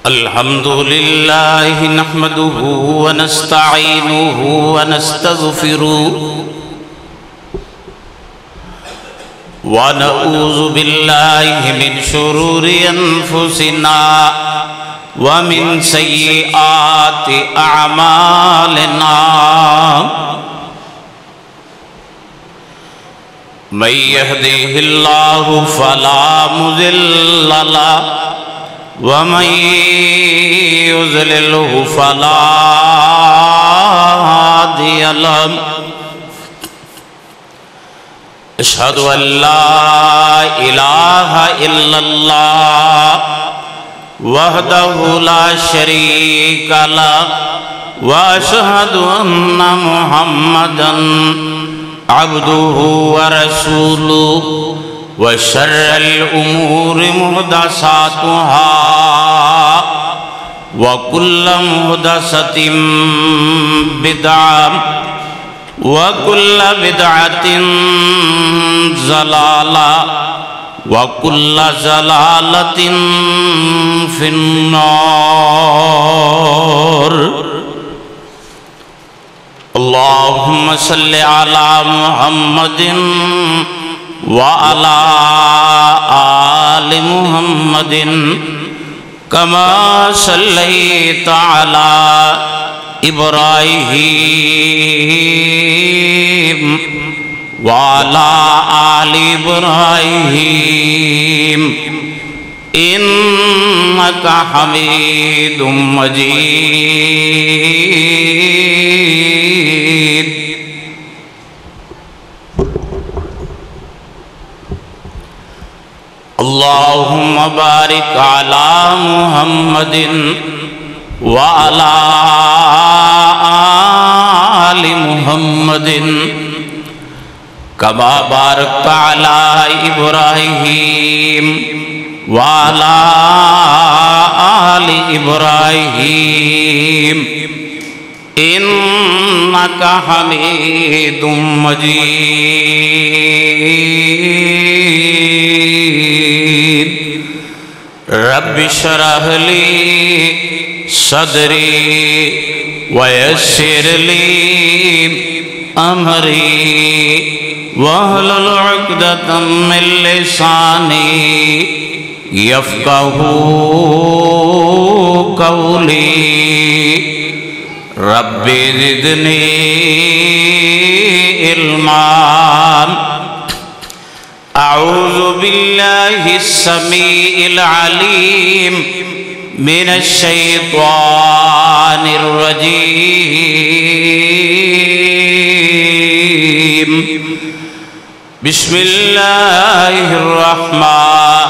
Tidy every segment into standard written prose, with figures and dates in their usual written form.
الحمد لله نحمده ونستعينه ونستغفره ونعوذ بالله من شرور أنفسنا ومن سيئات أعمالنا من يهده الله فلا مضل له ومن يضلله فلا هادي له أشهد أن لا إله إلا الله وحده لا شريك له وأشهد أن محمدًا عبده ورسوله وشر الأمور محدثاتها وكل محدثة بدعة وكل بدعة ضلالة وكل ضلالة في النار اللهم صل على محمد وعلى آل محمد كما صليت على إبراهيم وعلى آل إبراهيم إنك حميد مجيد اللهم بارك على محمد وعلى آل محمد كما باركت على إبراهيم وعلى آل إبراهيم إنك حميد مجيد رب اشرح لي صدري ويسر لي أمري واحلل عقدة من لساني يفقهوا قولي رب زدني علما أعوذ بالله السميع العليم من الشيطان الرجيم بسم الله الرحمن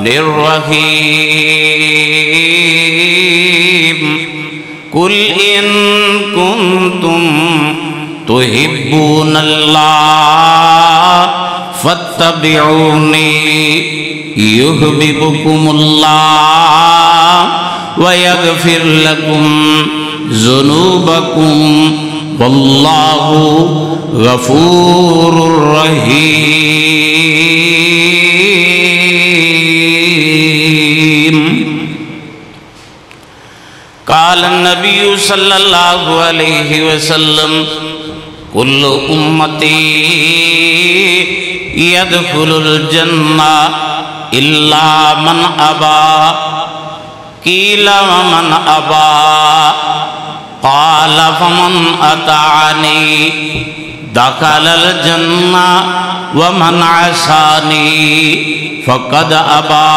الرحيم قل إن كنتم تحبون الله فاتبعوني يحببكم الله ويغفر لكم ذنوبكم والله غفور رحيم قال النبي صلى الله عليه وسلم كل أمتي يدخل الجنة إلا من أبى قيل ومن أبى قال فمن أطاعني دخل الجنة ومن عصاني فقد أبى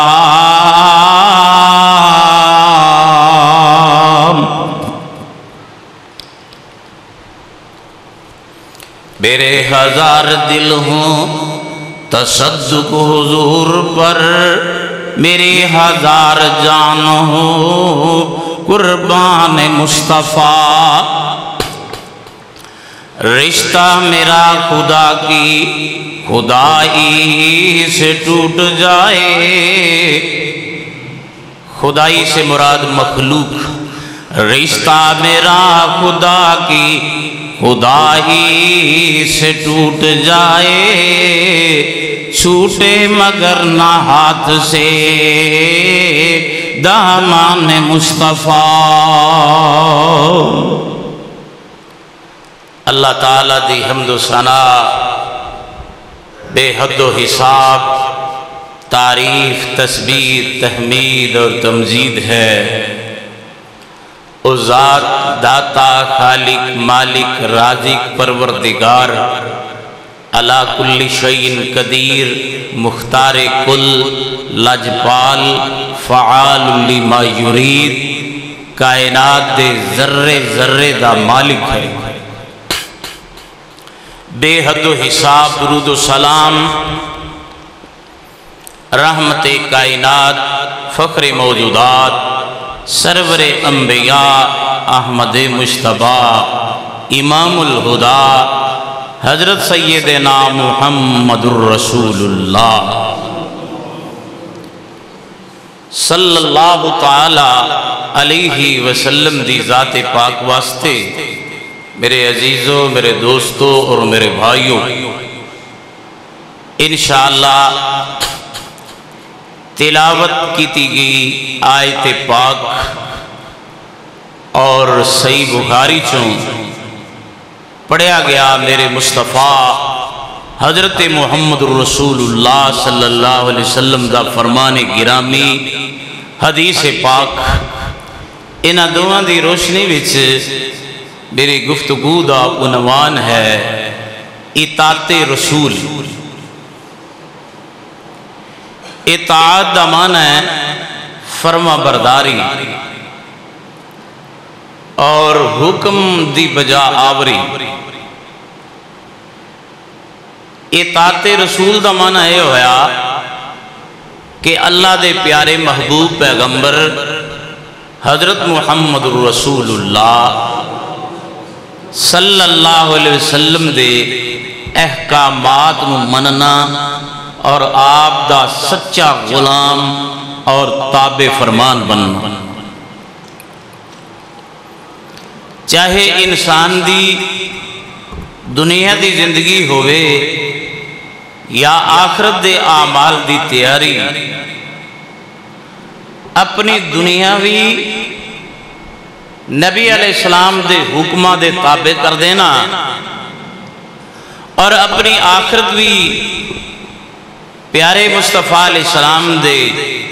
میرے ہزار دل ہوں تصدق حضور پر میری ہزار جان ہو قربان مصطفیٰ رشتہ میرا خدا کی خدائی سے ٹوٹ جائے خدائی سے مراد مخلوق رشتہ میرا خدا کی خدا ہی سے ٹوٹ جائے چھوٹے مگر نہ ہاتھ سے دامان مصطفیٰ۔ اللہ تعالیٰ دی حمد و ثنا بے حد و حساب، تعریف، تسبیح، تحمید اور تمجید ہے۔ او ذات داتا، خالق، مالک، رازق، پروردگار، علی کل شیء قدیر، مختار کل، لاجپال، فعال لما یرید، کائنات دے ذرے ذرے دا مالک ہے۔ بے حد و حساب درود و سلام رحمت کائنات، فخر موجودات، سرور انبیاء، احمد مجتبیٰ، امام الہدا، حضرت سیدنا محمد الرسول اللہ صلی اللہ تعالی علیہ وسلم دی ذات پاک واسطے میرے عزیزوں، میرے دوستوں اور میرے بھائیوں، انشاءاللہ تلاوت کی گئی آیت پاک اور صحیح بخاری چوں پڑھیا گیا میرے مصطفیٰ حضرت محمد الرسول اللہ صلی اللہ علیہ وسلم دا فرمان گرامی حدیث پاک، انہاں دوہاں دی روشنی وچ میری گفتگو دا عنوان ہے اطاعت رسول۔ اطاعت دا معنی ہے فرما برداری اور حکم دی بجا آوری۔ اطاعت رسول دا معنی یہ ہویا کہ اللہ دے پیارے محبوب پیغمبر حضرت محمد الرسول اللہ صلی اللہ علیہ وسلم دے احکامات مننا اور آپ دا سچا غلام اور تابع فرمان بننا۔ چاہے انسان دی دنیا دی زندگی ہوئے یا آخرت دے اعمال دی تیاری، اپنی دنیاوی نبی علیہ السلام دے حکمہ دے تابع کر دینا اور اپنی آخرت بھی پیارے مصطفیٰ علیہ السلام دے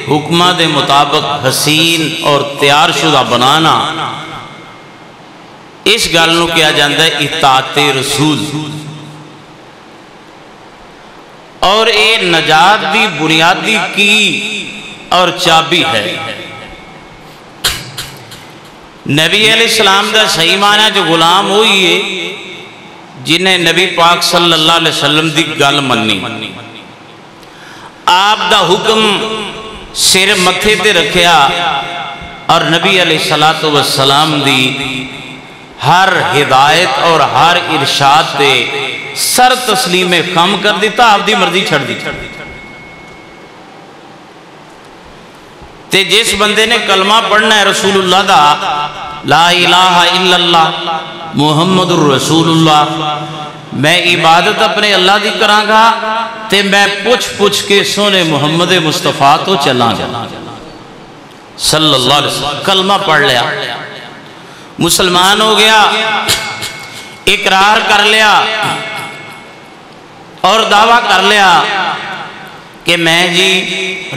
حکمہ دے مطابق حسین اور تیار شدہ بنانا، اس گالنوں کیا جاندہ ہے اطاعت رسول۔ اور یہ نجات دی بنیادی کی اور چابی ہے۔ نبی علیہ السلام دا صحیح معنی جو غلام ہوئی ہے جنہیں نبی پاک صلی اللہ علیہ وسلم دی گل منی، آپ دا حکم سر متھے تے رکھیا اور نبی علیہ السلام دی ہر ہدایت اور ہر ارشاد تے سر تسلیم خم کر دیتا، آپ دی مرضی چھڑ دی۔ تے جس بندے نے کلمہ پڑھنا ہے رسول اللہ دا، لا الہ الا اللہ محمد الرسول اللہ، میں عبادت اپنے اللہ دی کراں گا تے میں پوچھ کے سونے محمد مصطفیٰ تو چلاں گا صلی اللہ علیہ وسلم۔ کلمہ پڑھ لیا، مسلمان ہو گیا، اقرار کر لیا اور دعویٰ کر لیا کہ میں جی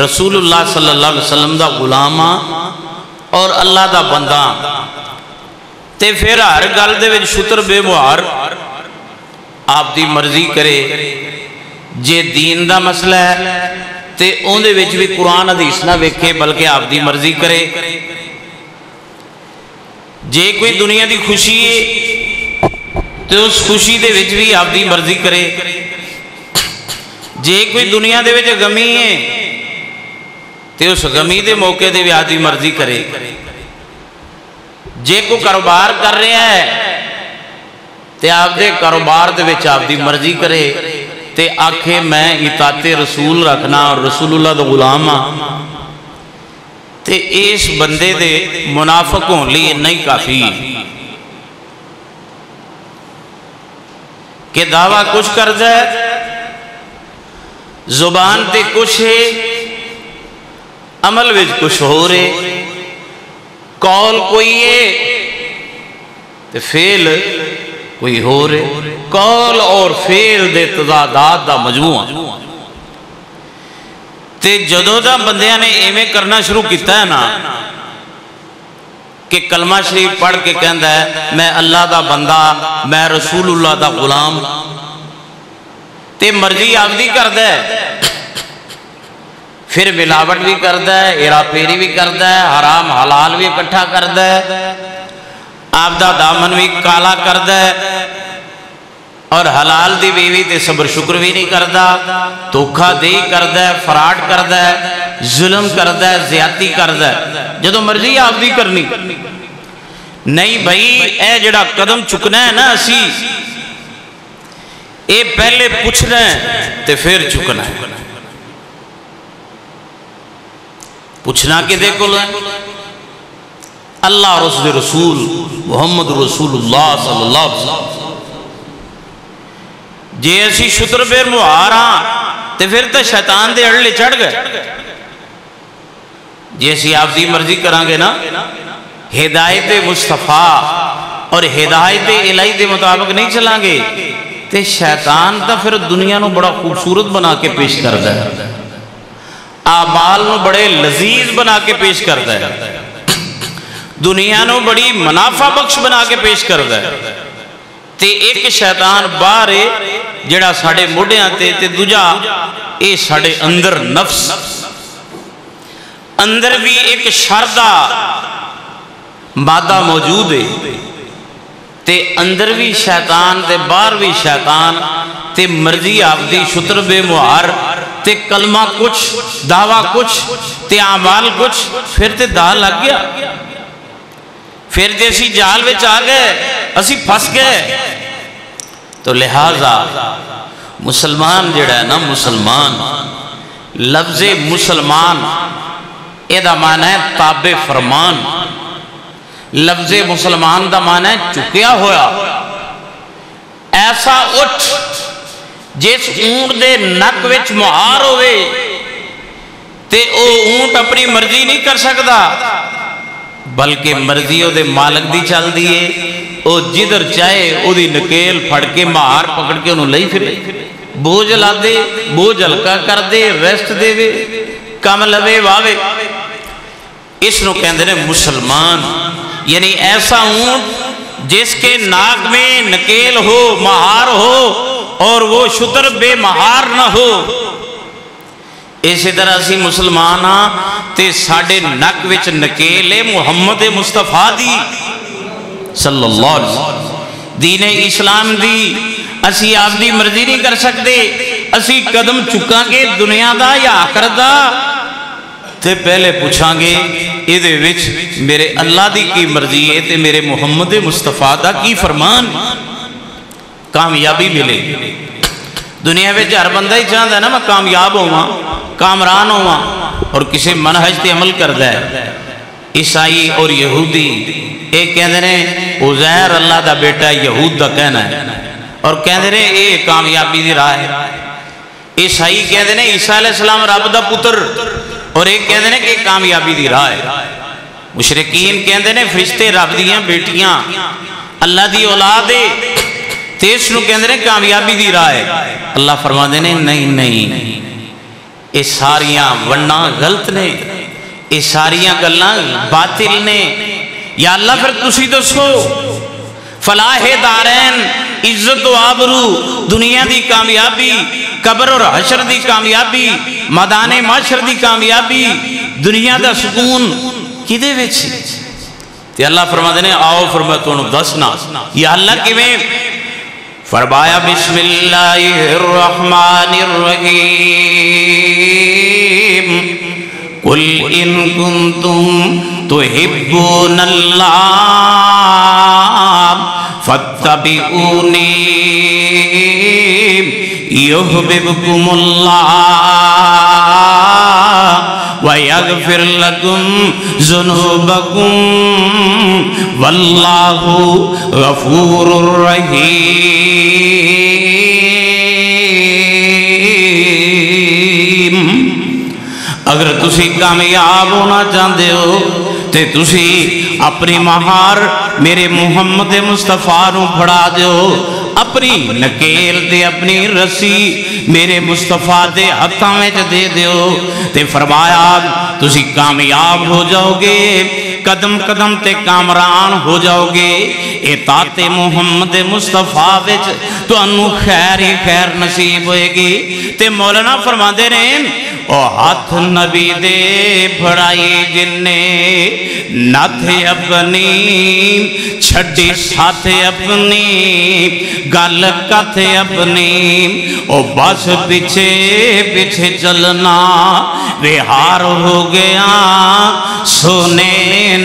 رسول اللہ صلی اللہ علیہ وسلم دا غلام اور اللہ دا بندہ، تے پھر ہر گل دے وچ شتر بے مہار، آپ دی مرضی کرے۔ جے دین دا مسئلہ ہے تے اون دے وچ بھی قرآن حدیث نہ ویکھے بلکہ آپ دی مرضی کرے۔ جے کوئی دنیا دی خوشی ہے تے اس خوشی دے وچ بھی آپ دی مرضی کرے۔ جے کوئی دنیا دے وچ غمی ہے تے اس غمی دے موقع دے بھی آپ دی مرضی کرے۔ جے کو کاروبار کر رہے ہیں تے آپ دے کاروبار دے وچ آپ دی مرضی کرے تے آکھے میں اطاعت رسول رکھنا اور رسول اللہ دا غلام ہاں، تے اس بندے دے منافق ہون لئی نہیں کافی۔ کہ دعویٰ کچھ کر جائے، زبان تے کچھ ہے، عمل وچ کچھ ہو رہے، قول کوئی ہے تے فعل کوئی ہو رہے، قول اور فعل دے تضادات دا مجموعہ۔ تے جدوں دا بندیاں نے ایویں کرنا شروع کیتا ہے نا کہ کلمہ شریف پڑھ کے کہندا ہے میں اللہ دا بندہ، میں رسول اللہ دا غلام، تے مرضی آبدی کردا ہے، پھر ملاوٹ بھی کردا ہے، ہیرا پھیری بھی کردا ہے، حرام حلال بھی اکٹھا کردا ہے، آپ دا دامن بھی کالا کردا ہے، اور حلال دی بیوی تے صبر شکر بھی نہیں کردا، دھوکھا دہی کردا ہے، فراڈ کردا ہے، ظلم کردا ہے، زیادتی کردا ہے، جدوں مرضی آبدی کرنی۔ نہیں بھائی، اے جڑا قدم چکنا ہے نا اسی، اے پہلے پوچھنا ہے تے پھر چکنا ہے۔ پوچھنا کہ دیکھو اللہ اور اس دے رسول محمد رسول اللہ صلی اللہ علیہ وسلم جے اسی شتر بیر مہار ہاں تے پھر تے شیطان دے اڑلے چڑھ گئے، جے اسی آپ دی مرضی کرانگے نا، ہدایت مصطفیٰ اور ہدایت الہی دے مطابق نہیں چلانگے تے شیطان تا پھر دنیا نو بڑا خوبصورت بنا کے پیش کردا ہے، اعمال نو بڑے لذیذ بنا کے پیش کردا ہے، دنیا نو بڑی منافع بخش بنا کے پیش کردا ہے۔ تے ایک شیطان باہر ہے جڑا ساڑے موڑیاں تے دوجا اے ساڑے اندر نفس، اندر بھی ایک شردہ مادہ موجود ہے، تے اندر بھی شیطان تے باہر بھی شیطان، تے مرضی آپ دی شتر بے مہار، تے کلمہ کچھ، دعویٰ کچھ، تے اعمال کچھ، پھر تے دا لگ گیا، پھر تے اسی جال وچ آ گئے، اسی پھنس گئے۔ تو لہٰذا مسلمان جڑا ہے نا، مسلمان لفظ مسلمان اے دا معنی ہے تابع فرمان، لفظ مسلمان دا معنی ہے چکیا ہویا، ایسا اٹھ جس اونٹ دے نک وچ مہار ہوئے تے او اونٹ اپنی مرضی نہیں کر سکدا، بلکہ مرضی او دے مالک دی چل دیئے، او جدر چاہے او دی نکیل پھڑ کے مہار پکڑ کے انہوں لئی پھرے، بوجھ لا دے، بوجھ ہلکا کر دے، ریسٹ دے وے، کم لوے واوے، اس نو کہندے نے مسلمان، یعنی ایسا اونٹ جس کے ناک میں نکیل ہو، مہار ہو، اور وہ شتر بے مہار نہ ہو۔ اسی طرح اسی مسلمان ہاں تے ساڑے نک وچ نکیلے محمد مصطفیٰ دی صلی اللہ علیہ وسلم، دین اسلام دی، اسی آپ دی مرضی نہیں کر سکتے، اسی قدم چکاں گے دنیا دا یا آخرت دا تے پہلے پوچھاں گے اے دے وچ میرے اللہ دی کی مرضی ہے تے میرے محمد مصطفیٰ دا کی فرمان، کامیابی ملے۔ دنیا میں ہر بندہ ہی چاہتا ہے نا میں کامیاب ہوا، کامران ہوا، اور کسی منہج تے عمل کرتا ہے۔ عیسائی اور یہودی ایک کہتے ہیں عزیر اللہ دا بیٹا یہود دا کہنا ہے، اور کہتے ہیں اے کامیابی دی راہ ہے۔ عیسائی کہتے ہیں عیسیٰ علیہ السلام رب دا پتر، اور ایک کہتے ہیں کہ کامیابی دی راہ ہے۔ مشرکین کہتے ہیں فرشتے رب دیاں بیٹیاں اللہ دی اولاد ہے، تیس نو کہندے نے کامیابی دی راہ ہے۔ اللہ فرما دے نے نہیں، یہ ساریاں ونڈاں غلط نے، یہ ساریاں گلاں باطل نے۔ یا اللہ پھر تسی دسو فلاح دارین، عزت و آبرو، دنیا دی کامیابی، قبر اور حشر دی کامیابی، میدان محشر دی کامیابی، دنیا دا سکون کدے وچ؟ تے اللہ فرما دے نے آؤ فرما تانوں دسنا۔ یا اللہ کیویں؟ فرمایا بسم اللہ الرحمن الرحیم قل ان کنتم تحبون اللہ فاتبعونی یحببکم اللہ وَيَغْفِرْ لَكُمْ ذُنُوبَكُمْ وَاللَّهُ غَفُورٌ رَحِيمٌ۔ اگر تسی کامیاب ہونا چاہتے ہو تے تسی اپنی مہار میرے محمد مصطفیٰ نو پڑھا دیو، اپنی نکیل دے اپنی رسی میرے مصطفیٰ دے ہتھاں وچ دے دیو تے فرمایا تسی کامیاب ہو جاؤ گے، قدم قدم تے کامران ہو جاؤ گے، اطاعت محمد مصطفیٰ وچ تو انو خیر ہی خیر نصیب ہوئے گی۔ تے مولانا فرما دے رہے ہیں او ہاتھ نبی دے پھڑائی جننے ناتھ اپنی چھڑی ساتھ اپنی گل کتھ اپنی او بس پیچھے پیچھے چلنا وہار ہو گیا سونے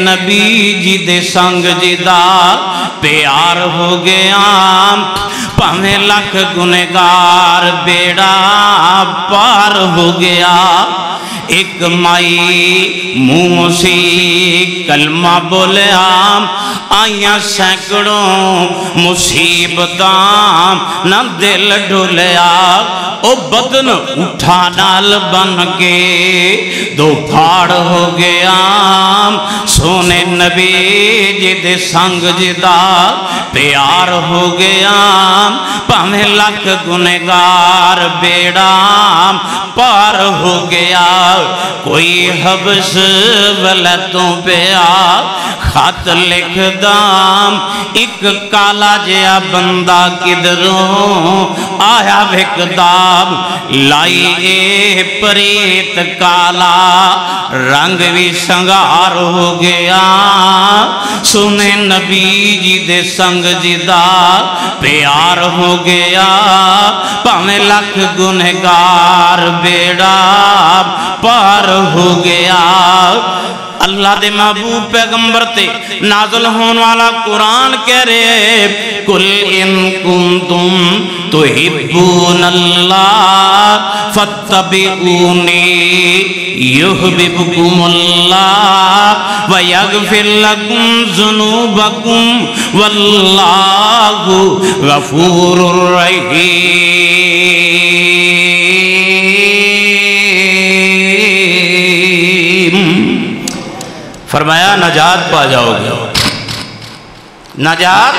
نبی جی دے سنگ جی دا پیار ہو گیا پاویں لکھ گنہگار بیڑا پار ہو گیا۔ ایک مائی منہ سی کلمہ بولیا آئیاں سینکڑوں مصیبتاں نہ دل ڈولیا او بدن اٹھا نال بن کے دو پھاڑ ہو گیا سونے نبی جی دے سنگ جی دا پیار ہو گیا پاویں لکھ گنہگار بیڑا پار ہو گیا کوئی حبس ولتوں پیا خط لکھ دام ایک کالا جیا بندہ کدھروں آیا بھکدام لائی اے پریت کالا رنگ بھی سنگار ہو گیا سنے نبی جی دے سنگ جی دا پیار ہو گیا پاویں لکھ گنہگار بیڑا پار ہو گیا۔ اللہ دے محبوب پیغمبر تے نازل ہون والا قرآن کہہ رہے کل ان کنتم تحبون اللہ فاتبعونی یحببکم اللہ ویغفر لکم ذنوبکم واللہ غفور رحیم۔ فرمایا نجات پا جاؤ گے، نجات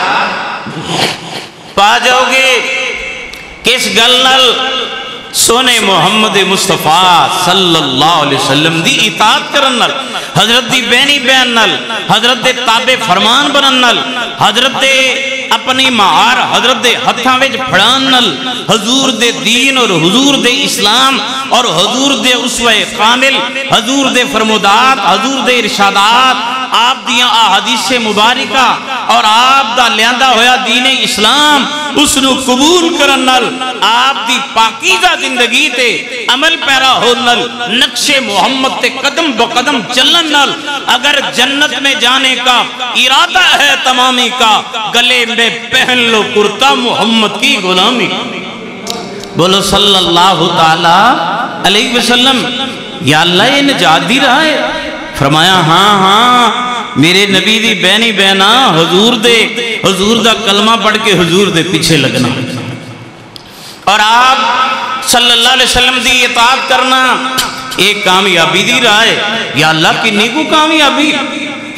پا جاؤ گے کس گلنل سونے محمد مصطفیٰ صلی اللہ علیہ وسلم دی اطاعت کرنل حضرت دی بینی بیننل حضرت دے تابع فرمان بننل حضرت دے اپنی مہار حضرت دے ہتھاں وچ پھڑانل حضور دے دین اور حضور دے اسلام اور حضور دے اسوہ کامل حضور دے فرمودات حضور دے ارشادات آپ دیاں احادیث مبارکہ اور آپ دا لیاندہ ہویا دین اسلام اس نو قبول کرنل آپ دی پاکیزہ زندگی تے عمل پیرا ہونل نقش محمد تے قدم بقدم چلنل اگر جنت میں جانے کا ارادہ ہے تمامی کا گلے میں پہن لو کرتا محمد کی غلامی بولو صلی اللہ تعالی علیہ وسلم۔ یا اللہ یہ نجات دی رہا ہے؟ فرمایا ہاں ہاں میرے نبی دی بینی بینا حضور دا کلمہ پڑھ کے حضور دے پیچھے لگنا اور آپ صلی اللہ علیہ وسلم دی اطاعت کرنا ایک کامیابی دی رہا ہے۔ یا اللہ کی نیکو کامیابی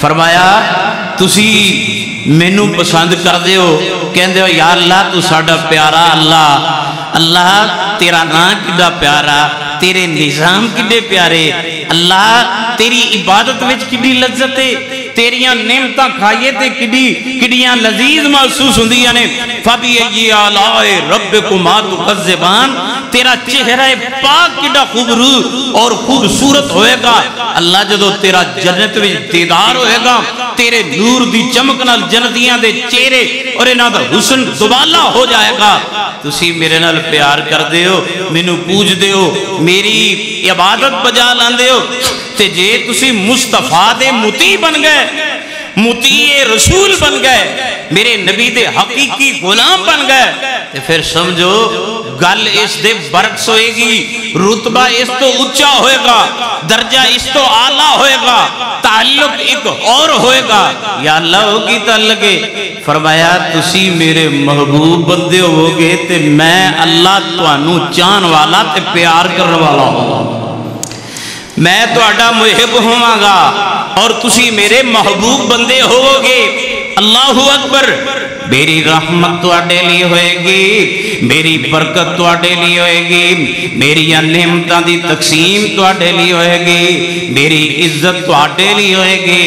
فرمایا تسی مینوں پسند کر دے ہو کہندے ہو یا اللہ تو ساڈا پیارا اللہ تیرا نام کڈا پیارا تیرے نظام کڈے پیارے اللہ تیری عبادت وچ کڈی لذت ہے تیریاں نعمتاں کھائیے تے کڈیاں لذیذ محسوس ہوندیاں نے فَبِأَيِّ آلَاءِ رَبِّكُمَا تُكَذِّبَانِ تیرا چہرہ پاک کڈا خوبرو اور خوبصورت ہوئے گا اللہ جدو تیرا جنت وچ دیدار ہوئے گا تیرے نور دی چمک نال جنتیاں دے چہرے اور انہاں دا حسن دوبالا ہو جائے گا تسی میرے نال پیار کر دے ہو مینوں پوج دے ہو میری عبادت بجا لاندے ہو تے جے تسی مصطفیٰ دے مطیع بن گئے مطیع رسول بن گئے، میرے نبی دے حقیقی غلام بن گئے، تے پھر سمجھو گل اس دے برکس ہوئے گی، رتبہ اس تو اچھا ہوئے گا، درجہ اس تو اعلیٰ ہوئے گا، تعلق ایک اور ہوئے گا۔ یا اللہ ہوگی تعلقے، فرمایا تسی میرے محبوب بندے ہوگے تے میں اللہ توانو چان والا تے پیار کرنے والا ہوں، میں تو اڈا محب ہوں گا اور تسی میرے محبوب بندے ہوگے۔ اللہ اکبر، میری رحمت تو اڈے لی ہوئے گی، میری برکت تو اڈے لی ہوئے گی، میری نعمتاں دی تقسیم تو اڈے لی ہوئے گی، میری عزت تو اڈے لی ہوئے گی،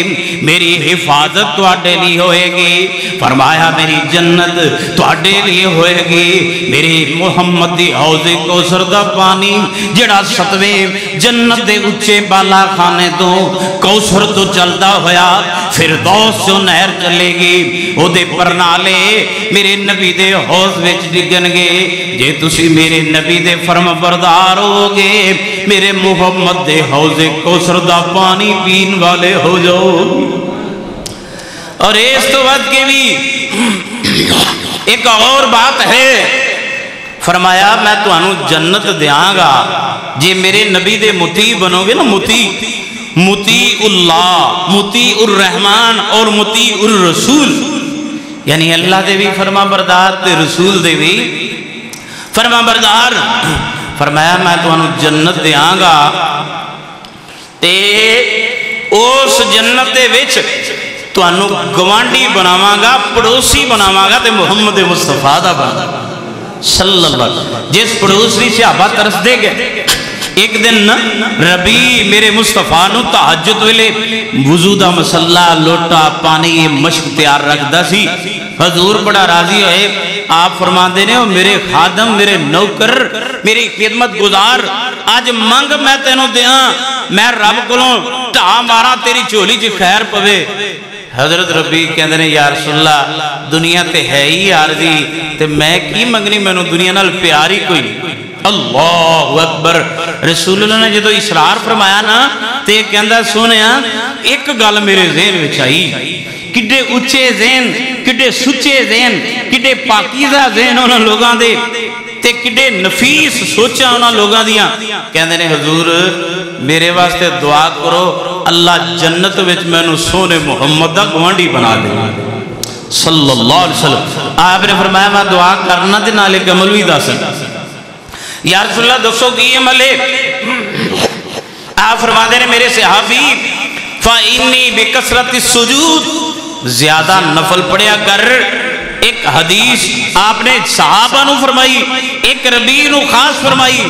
میری حفاظت تو اڈے لی ہوئے گی۔ فرمایا میری جنت تو اڈے لی ہوئے گی، میری محمد دی حوض کوثر دا پانی جڑا ستویں جنت دے اچھے بالا خانے تو کوثر تو چلدا ہویا فردوس جو نہر چلے گی، او دے پرنالے میرے نبی دے حوض وچ ڈگن گے۔ جے تسی میرے نبی دے فرم بردار ہو گے، میرے محمد دے حوض کوثر دا پانی پین والے ہو جاؤ۔ اور اس تو بعد کے بھی ایک اور بات ہے، فرمایا میں تو انو جنت دیاں گا جے میرے نبی دے مطیع بنو گے نا، مطیع اللہ، مطیع الرحمن اور مطیع الرسول، یعنی اللہ دے بھی فرما بردار تے رسول دے بھی فرما بردار۔ فرمایا میں تو انو جنت دیاں گا تے اس جنت دے وچ تو انو گوانڈی بناواں گا، پڑوسی بناواں گا تے محمد مصطفیٰ دا بنا صلی اللہ علیہ وسلم۔ جس پڑوسی صحابہ ترس دے گئے، ایک دن ربی میرے مصطفیٰ نو تہجد ویلے وضو دا مسلہ لوٹا پانی مشک تیار رکھ دا سی، حضور بڑا راضی ہوئے، آپ فرما دینے ہو میرے خادم، میرے نوکر، میری خدمت گزار، آج منگ میں تینوں دیاں، میں رب کلوں ٹا مارا تیری چولی جی خیر پوے۔ حضرت ربی کہندے نے یا رسول اللہ دنیا تے ہے ہی عارضی تے میں کی منگنی، میں نو دنیا نال پیاری کوئی نہیں۔ اللہ اکبر، رسول اللہ نے جدو اسرار فرمایا نا تے کہندا سونیا ایک گل میرے ذہن وچ آئی، کڈے اچھے ذہن، کڈے سچے ذہن، کڈے پاکیزہ ذہن انہاں لوگاں دے تے کڈے نفیس سوچاں انہاں لوگاں دیاں۔ کہندے نے حضور میرے واسطے دعا کرو اللہ جنت وچ مینوں سونے محمد دا گوانڈی بنا دے صلی اللہ علیہ وسلم۔ آپ نے فرمایا میں دعا کرنا تے نال ایک عمل وی دس۔ یا رسول اللہ دوستو کی عمل ہے؟ آپ فرما دے رہے میرے صحابی فَإِنِّي بِكَسْرَةِ السُّجُودِ، زیادہ نفل پڑھیا کر۔ ایک حدیث آپ نے صحابہ نو فرمائی، ایک ربی نو خاص فرمائی،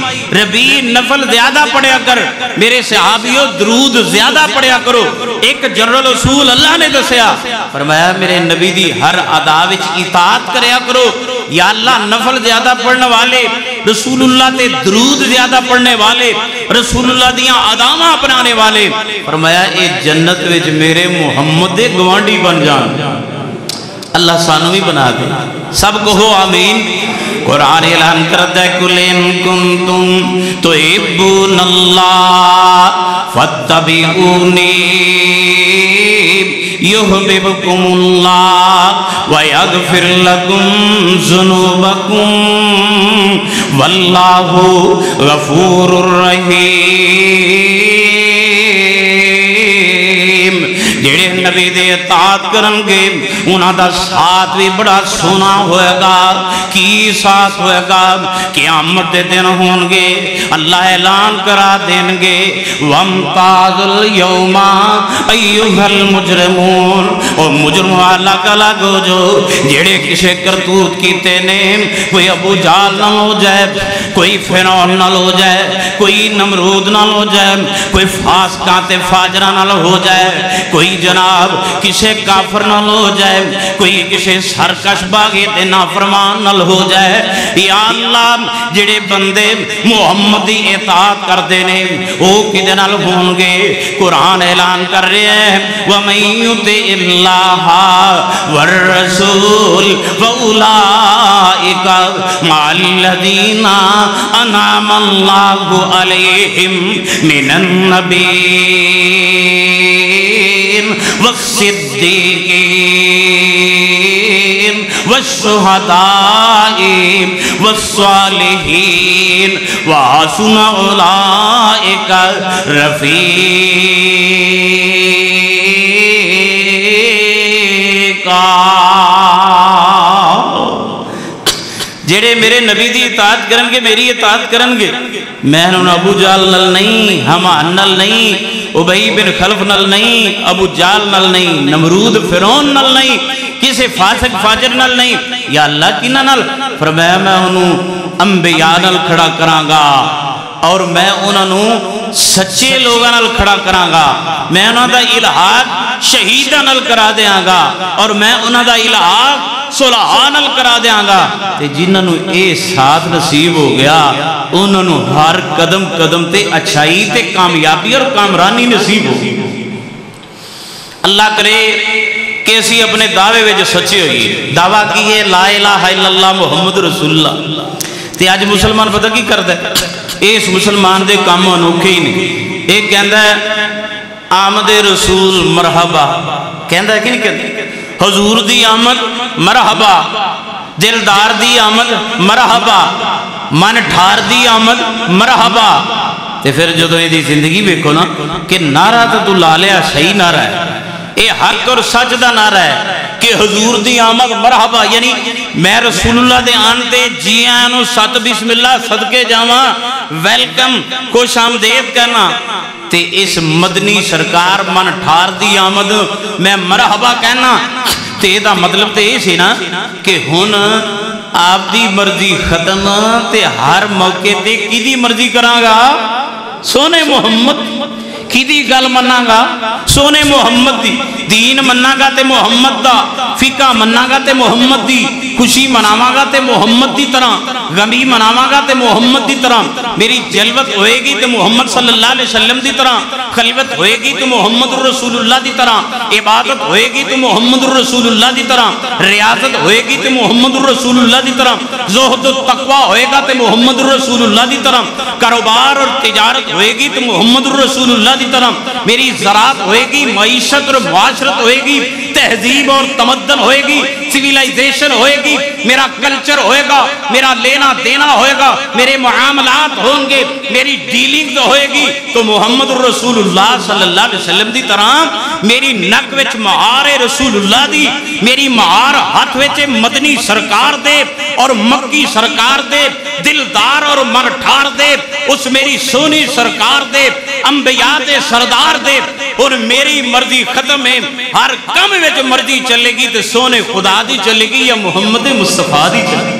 ربی نفل زیادہ پڑھیا کر، میرے صحابیوں درود زیادہ پڑھیا کرو۔ ایک جنرل رسول اللہ نے دسیا، فرمایا میرے نبی دی ہر ادا وچ اطاعت کریا کرو۔ یا اللہ نفل زیادہ پڑھنے والے، رسول اللہ تے درود زیادہ پڑھنے والے، رسول اللہ دیاں اداواں اپنانے والے، فرمایا اے جنت وچ میرے محمد دے گوانڈی بن جان۔ اللہ سانو بھی بنا دے، سب کہو آمین۔ قرآن اعلان کرتا ہے قُلْ إِن كُنتُمْ تُحِبُّونَ اللَّهَ فَاتَّبِعُونِي يُحْبِبْكُمُ اللَّهُ وَيَغْفِرْ لَكُمْ ذُنُوبَكُمْ وَاللَّهُ غَفُورٌ رَحِيمٌ۔ جڑے نبی دے اطاعت کرن گے انہاں دا ساتھ بھی بڑا سونا ہوئے گا۔ کی ساتھ ہوئے گا؟ قیامت دے دن ہون گے، اللہ اعلان کرا دیں گے وَامْتَازُ الْيَوْمَ أَيُّهَا الْمُجْرِمُونَ، اور مجرم والا کلا گو جو جڑے کسے کرتوت کیتے نے، کوئی ابو جہل نہ ہو جائے، کوئی فرعون نہ ہو جائے، کوئی نمرود نہ ہو جائے، کوئی فاسقاں تے فاجراں نہ ہو جائے، کوئی جناب کسے کافر نہ ہو جائے، کوئی کسے سرکش باغی تے نافرمان نہ ہو جائے۔ یا اللہ جڑے بندے محمد دی اطاعت کر دینے او کدے نال ہون گے؟ قرآن اعلان کر رہے ہیں وَمَن يُطِعِ اللَّهَ وَالرَّسُولَ فَأُولَٰئِكَ مَعَ الَّذِينَ أَنْعَمَ اللَّهُ عَلَيْهِمْ مِنَ النَّبِيِّينَ والصدیقین والشہداء والصالحین وحسن اولئک رفیقا۔ جڑے میرے نبی دی اطاعت کرن گے میری اطاعت کرن گے، میں انہوں ابو جال نل نہیں، حمان نل نہیں، ابئی بن خلف نل نہیں، ابو جال نل نہیں، نمرود فرعون نل نہیں، کسی فاسق فاجر نل نہیں، یا اللہ کی نل فرمایا میں انہوں انبیاء نل کھڑا کرانگا اور میں انہوں سچے لوگاں نل کھڑا کرانگا، میں انہوں دا الہاق شہیدہ نل کرا دیاں گا اور میں انہوں دا الہاق صلحاں نل کرا دیاں گا۔ تے جنہوں نے اے ساتھ نصیب ہو گیا انہوں نے ہر قدم قدم تے اچھائی تے کامیابی اور کامرانی نصیب ہو گئی۔ اللہ کرے کہ اسی اپنے دعوے وچ سچے ہوئی، دعویٰ کی ہے لا الہ الا اللہ محمد رسول اللہ۔ تے آج مسلمان پتہ کی کرتا ہے؟ اس مسلمان دے کام انوکھے ہی نہیں۔ ایک کہندا ہے آمد رسول مرحبا، کہندا ہے کہ نہیں کہندا؟ حضور دی آمد مرحبا، دلدار دی آمد مرحبا، من ٹھار دی آمد مرحبا۔ تے پھر جو تو یہ دی زندگی بیکھو نا کہ نعرہ تو لا لیا صحیح نعرہ ہے، اے حق اور سچ دا نعرہ ہے کہ حضور دی آمد مرحبا، یعنی میں رسول اللہ دے آنتے جی آنو ست بسم اللہ صدقے جاواں، ویلکم خوش آمدید کرنا۔ تے اس مدنی سرکار من ٹھار دی آمد میں مرحبا کہنا، تے دا مطلب تے یہ سی نا کہ ہن آپ دی مرضی ختم تے ہر موقع تے کی دی مرضی کرانگا؟ سونے محمد کی دی گل منانگا؟ سونے محمد دی دین منانگا تے محمد دا، فقہ منانگا تے محمد دی، خوشی مناواں تے محمد دی طرح، غمی مناواں تے محمد دی طرح، میری جلوت ہوئے گی تے محمد صلی اللہ علیہ وسلم دی طرح، خلوت ہوئے گی تو محمد رسول اللہ دی طرح، عبادت ہوئے گی تو محمد رسول اللہ دی طرح، ریاضت ہوئے گی تو محمد رسول اللہ دی طرح، زہد و تقوی ہوئے گا تو محمد رسول اللہ دی طرح، کاروبار اور تجارت ہوئے گی تو محمد رسول اللہ دی طرح، میری زراعت ہوئے گی، معیشت اور معاشرت ہوئے گی، تہذیب اور تمدن ہوئے گی، سیویلائزیشن ہوئے گی، میرا کلچر ہوئے گا، میرا لینا دینا ہوئے گا، میرے معاملات ہوں گے، میری ڈیلنگ ہوئے گی تو محمد رسول اللہ صلی اللہ علیہ وسلم دی طرح، میری نک وچ مہار رسول اللہ دی، میری مہار ہاتھ وچ مدنی سرکار دے اور مکی سرکار دے، دلدار اور مرٹھار دے، اس میری سونی سرکار دے، انبیاء دے سردار دے، اور میری مرضی ختم ہے، ہر کم وچ مرضی چلے گی تو سونے خدا دی چلے گی یا محمد مصطفیٰ دی چلے گی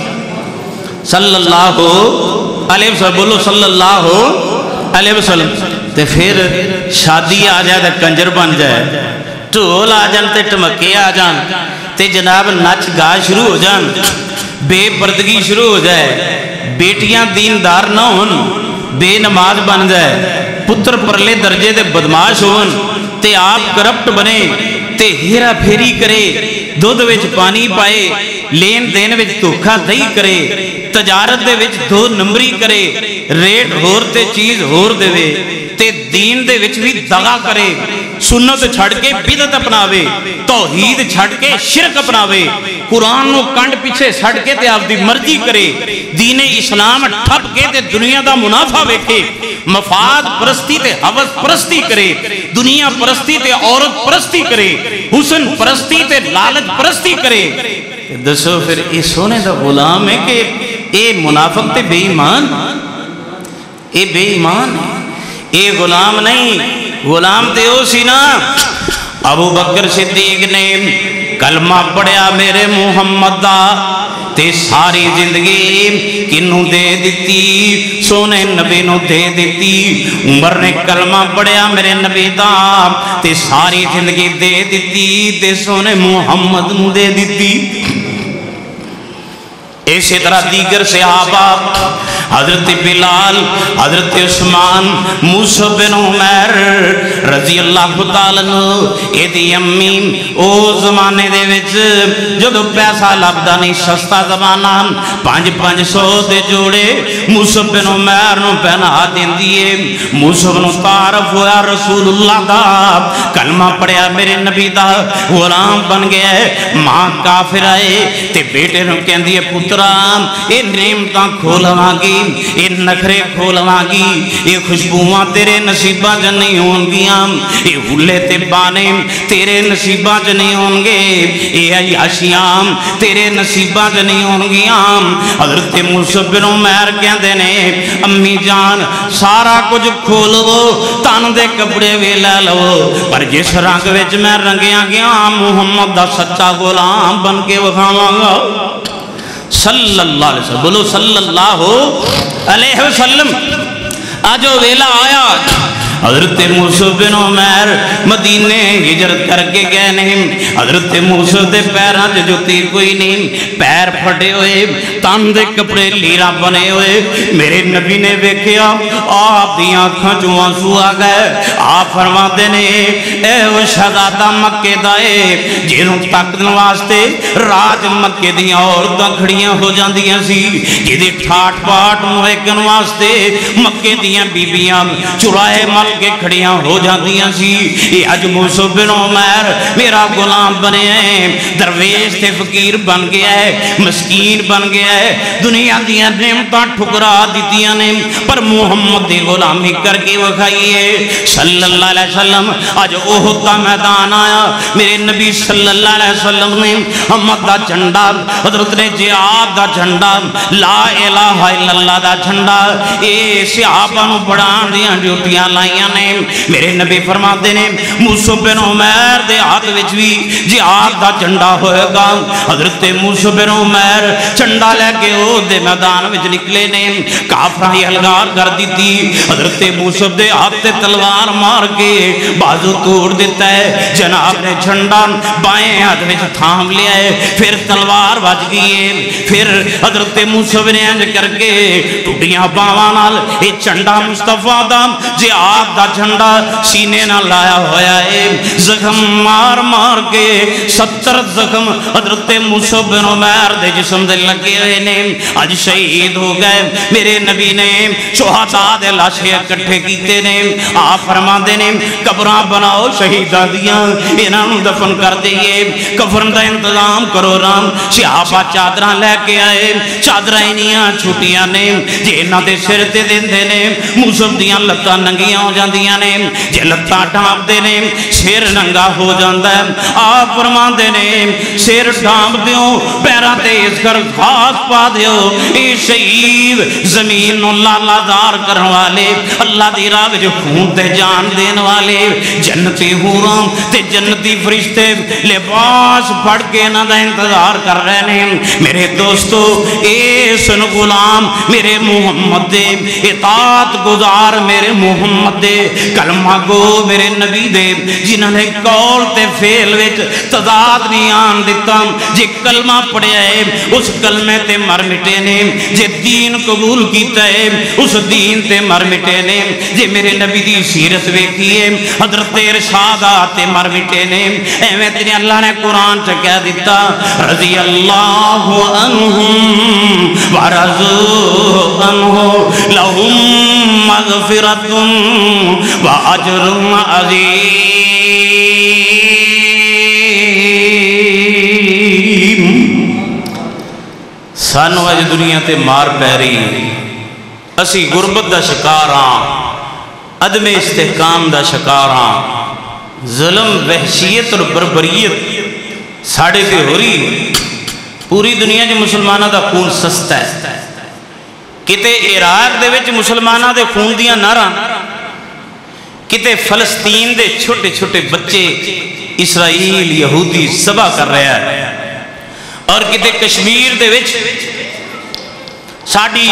صلی اللہ علیہ وسلم، بولو صلی اللہ علیہ وسلم۔ تے پھر شادی آ جائے تے کنجر بن جائے، ٹھول آ جان تے ٹمکے آ جان تے جناب نچ گا شروع ہو جان، بے پردگی شروع ہو جائے، بیٹیاں دیندار نہ ہون، بے نماز بن جائے، پتر پرلے درجے دے بدماش ہون تے آپ کرپٹ بنے تے ہیرا پھیری کرے، دودھ وچ پانی پائے، لین دین وچ دھوکھا دہی کرے، تجارت دے وچ دو نمبری کرے، ریٹ ہور تے چیز ہور دے وے تے دین دے وچ بھی دغا کرے، سنت چھڑ کے بدعت اپناوے، توحید چھڑ کے شرک اپناوے، قرآن نو کنڈ پیچھے سڑ کے تے آپ دی مرضی کرے، دین اسلام ٹھپ کے تے دنیا دا منافع ویکھے، مفاد پرستی تے حوث پرستی کرے، دنیا پرستی تے عورت پرستی کرے، حسن پرستی تے لالچ پرستی کرے۔ دسو پھر اے سونے دا غلام ہے کہ اے منافق تے بے ایمان، اے بے ایمان ہے، اے غلام نہیں، غلام تے ہو سی نا۔ ابو بکر صدیق نے کلمہ پڑھیا میرے محمد دا تے ساری زندگی کنوں دے دیتی، سونے نبی نو دے دیتی۔ عمر نے کلمہ پڑھیا میرے نبی دا تے ساری زندگی دے دیتی تے سونے محمد نو دے دیتی۔ اسی طرح دیگر صحابہ حضرت بلال، حضرت عثمان، موسیٰ بن عمر رضی اللہ تعالیٰ عنہ ایدی امی او زمانے دے وچ جدو پیسہ لبدا نہیں سستا زمانہ 500 دے جوڑے موسیٰ بن عمر نو پہنا دین دیئے موسیٰ بن تعارف ہوا رسول اللہ دا کلمہ پڑھیا میرے نبی دا غلام بن گیا ہے ماں کافر آئے تے بیٹے نو کہن دیئے پترام اے نعمتاں کھولواں گی اے نخرے کھولواں گی اے خوشبوواں تیرے نصیباں جو نہیں ہوں گیاں اے ہلے تے بانے تیرے نصیباں جو نہیں ہوں گے اے عیاشیاں تیرے نصیباں جو نہیں ہوں گیاں حضرت موسیٰ بن عمر کہن دینے امی جان سارا کچھ کھولو تان دے کپڑے بھی لے لو پر جس رنگ وچ میں رنگیاں گیا محمد دا سچا غلام بن کے وکھاواں گا صلی اللہ علیہ وسلم بولو صلی اللہ علیہ وسلم آجو ویلا آیا حضرت موسیٰ بن عمر مدینے ہجرت کر کے گئے نہیں حضرت موسیٰ دے پیران جوتی کوئی نہیں پیر پھٹے ہوئے تان دے کپڑے لیرہ بنے ہوئے میرے نبی نے بیکھیا آپ دی آنکھاں جو آنسو آ گئے آپ فرما دینے اے وہ شہزادہ مکے دائے جنہوں تک واسطے راج مکے دیاں عورتاں کھڑیاں ہو جاندیاں سی جدی ٹھاٹ پاٹ موہکن واسطے مکے دیاں بیبیاں چرائے مل کے کھڑیاں ہو جاندیاں سی یہ اج موسیٰ بن عمر میرا غلام بنے ہیں درویش تے فقیر بن گیا ہے مسکین بن گیا ہے دنیا دیاں نعمتاں ٹھکرا دیتیاں نے پر محمد دی غلامی کر کے وکھائیے صلی اللہ علیہ وسلم آج احد کا میدان آیا میرے نبی صلی اللہ علیہ وسلم نے محمد دا جھنڈا حضرت نے جہاد دا جھنڈا لا الہ الا اللہ دا جھنڈا اے صحابہ نو بڑھان دیاں ڈیوٹیاں لائیاں نے میرے نبی فرما دینے موسیٰ بن عمر دے ہاتھ وچ بھی جہاد دا جھنڈا ہوئے گا حضرت موسیٰ بن عمر جھنڈا لے کے او دے میدان وچ نکلے نے کافراں ہی ہلگار کر دیتی حضرت موسیٰ دے ہاتھ تے تلوار مار کے بازو توڑ دیتا ہے جناب نے جھنڈا بائیں ہاتھ وچ تھام لیا ہے پھر تلوار بج گئی ہے پھر حضرت موسیٰ نے انج کر کے ٹوٹیاں باواں نال اے جھنڈا مصطفیٰ دا جہاد دا جھنڈا سینے نہ لایا ہویا ہے زخم مار مار کے 70 زخم حضرت موسیٰ بن عمر دے جسم دے لگے ہوئے نے آج شہید ہو گئے میرے نبی نے شہداء دے لاشیں اکٹھے کیتے نے آپ فرما دینے قبراں بناؤ شہیداں دیاں انہاں دفن کر دئیے کفن دا انتظام کرو رام صحابہ چادراں لے کے آئے چادراں انیاں چھوٹیاں نے جے انہاں دے سر تے دیندے نے موسیٰ دیاں لتاں ننگیاں ہو جاندیاں نے جے لتاں ڈھانپ دے نے سر ننگا ہو جاندا ہے آپ فرما دے نے سر ڈھانپ دیو پیراں تے اس کر خاص پا دیو اے شہید زمین نو لالادار کرن والے اللہ دی راہ وچ خون تے جان دین والے جنتی حوراں تے جنتی فرشتے لباس پھڑ کے انہاں دا انتظار کر رہے نے میرے دوستو اے سن غلام میرے محمد دے اطاعت گزار میرے محمد دے کلمہ گو میرے نبی دے جنہاں نے قول تے فعل وچ تضاد نہیں آن دیتا جے کلمہ پڑھیا ہے اس کلمے تے مر مٹے نے جے دین قبول کیتا ہے اس دین تے مر مٹے نے جے میرے نبی دی سیرت ویکھیے حضرت ارشادات تے مر مٹے نے ایویں تے اللہ نے قرآن چ کہہ دیتا رضی اللہ عنہم ورضوا عنہ لہم مغفرۃ واجر عظیم سانو اج دنیا تے مار پہ رہی اسی غربت دا شکار ہاں عدم استحکام دا شکار ہاں ظلم وحشیت اور بربریت ساڑے تے ہو رہی پوری دنیا جو مسلمانہ دا خون سستا ہے کتے عراق دے وچ مسلمانہ دے خون دیاں نارا کتے فلسطین دے چھوٹے چھوٹے بچے اسرائیل یہودی سبا کر رہا ہے اور کتے کشمیر دے وچ ساڑی